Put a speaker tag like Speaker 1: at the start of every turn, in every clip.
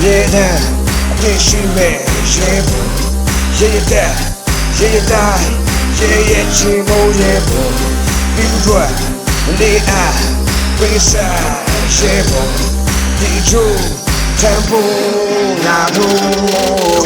Speaker 1: 夜的也许没也不夜夜的夜夜的夜夜寂寞也不比如说恋爱比赛也不地主全部拿住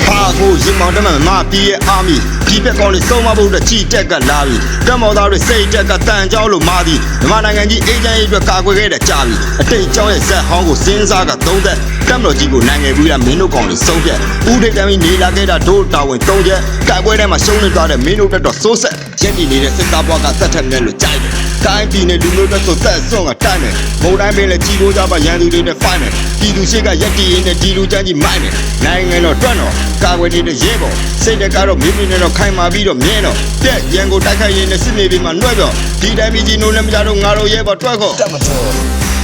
Speaker 2: ဟာကိုရင်မောင်တမန်မပြေးအားမီဒီဘက်ကောင်လေးဆုံးမဖို့အတွက်ကြည်တက်ကလာပြီတက်မော်သားတွေစိတ်တက်ကတန်ကြောင်းလို့မာသည်မြန်မာနိုင်ငံကြီးအေဂျင့်ရေးအတွက်ကာကွယ်ခဲ့တဲ့ကြာပြီအတိတ်ကြောင်းရဲ့ဇက်ဟောင်းကိုစဉ်းစားကသုံးသက်တက်မတော်ကြီးကိုနိုင်ငံပြီးတာမင်းတို့ကောင်လေးဆုံးဖြတ်ဦးထိပ်တမ်းပြီးနေလာခဲ့တာဒို့တာဝန်၃ချက်တိုက်ပွဲထဲမှာရှုံးနေသွားတဲ့မင်းတို့တက်တော့စိုးဆက်ရက်တည်နေတဲ့စစ်သားဘွားကသက်ထက်မြက်လို့ကြိုက်တယ်တိုင်းပြည်နဲ့လူမျိုးတက်ဆိုသက်ဆွန့်ကတိုက်မယ်ဘုံတိုင်းပင်လည်းကြီးလို့ကြပါရန်သူတွေနဲ့ဖိုင်မယ်ပြည်သူရှိကရက်တည်ရင်းနဲ့ဒီလူချမ်းကြီးမိုက်မယ်နိုင်ငံတော်တွန့်တော်ကာကွယ်နေတဲ့ရဲဘော်စိတ်တကတော့မင်းပြင်းနဲ့တော့ခိုင်မာပြီးတော့မြင်းတော့ပြက်ရန်ကိုတိုက်ခိုက်ရင်းနဲ့စစ်မြေပြင်မှာနှွဲ့ပြောဒီတိုင်းပြည်ကြီးနိုးလည်းမကြတော့ငါတို့ရဲဘော်တွက်ခေါ်
Speaker 1: 这么多，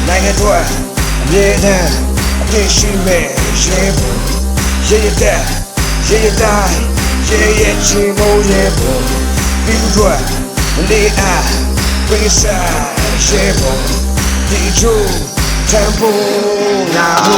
Speaker 1: 哪个多？夜的也许没也不夜夜的夜夜的夜夜寂寞也不比如说恋爱比赛也不地主全部拿住。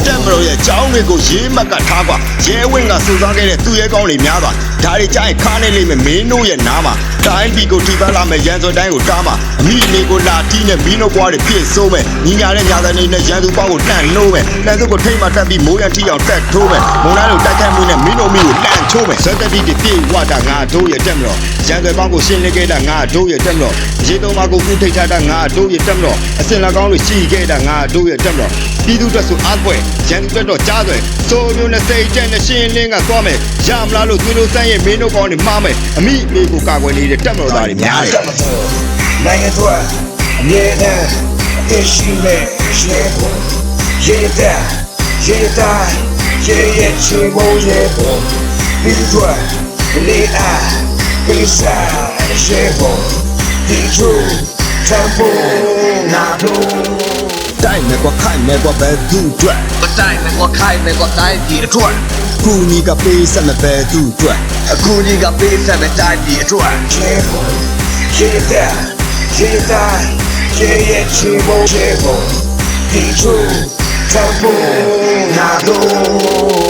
Speaker 2: တက်မလို့ရဲ့ចောင်းတွေကိုရေးမက်ကထားကွာရဲဝင်းကစူဆောင်းခဲ့တဲ့သူရဲကောင်းတွေများစွာဒါတွေကြားရင်ခါနေလိမ့်မယ်မင်းတို့ရဲ့နားမှာတိုင်းပြည်ကိုထိပန်းလာမယ်ရန်စော်တိုင်းကိုတားမှာအမိလေးကိုလာတီးနဲ့မင်းတို့ဘွားတွေပြည့်စိုးမယ်ညီညာတဲ့ညာတဲ့နေနဲ့ရန်သူပေါင်းကိုတန့်နှိုးမယ်တန်သူကိုထိတ်မှတက်ပြီးမိုးရန်ထီအောင်တက်ထိုးမယ်မုံတိုင်းလိုတိုက်ခိုက်မှုနဲ့မင်းတို့မိကိုလန့်ချိုးမယ်ဇက်တတိတွေပြေဝတာငါတို့ရဲ့တက်မလို့ရန်သွဲပေါင်းကိုရှင်းလင်းခဲ့တာငါတို့ရဲ့တက်မလို့ရေသုံးပါးကိုကူထိတ်ထားတာငါတို့ရဲ့တက်မလို့အစင်လာကောင်းလို့ရှိခဲ့တာငါတို့ရဲ့တက်မလို့ပြည်သူတက်ဆိုအားပွဲရန်သူတက်တော့ကြားသွဲစိုးမျိုးနဲ့စိတ်ကြက်နဲ့ရှင်းလင်းကသွားမယ်ရမလားလို့သူတို့စမ်းရဲ့မင်းတို့ကောင်းနေမှားမယ်အမိမေကိုကာကွယ်နေတဲ့တက်မလို့သားတွေများတယ်
Speaker 1: 这么多，哪个多？夜的也许没也不夜夜的夜夜的夜夜寂寞也不比如说恋爱比赛也不地主全部拿住。
Speaker 2: တိုက်မယ်ကွာခိုက်မယ်ကွာဘယ်သူအတွက်
Speaker 3: 不带美国开美国带地转，
Speaker 2: ကူညီကပေးဆက်မပဲသူအတွက်
Speaker 3: 估计个比赛没带地转，
Speaker 1: 夜不夜的夜的夜夜寂寞也不地主全部拿住。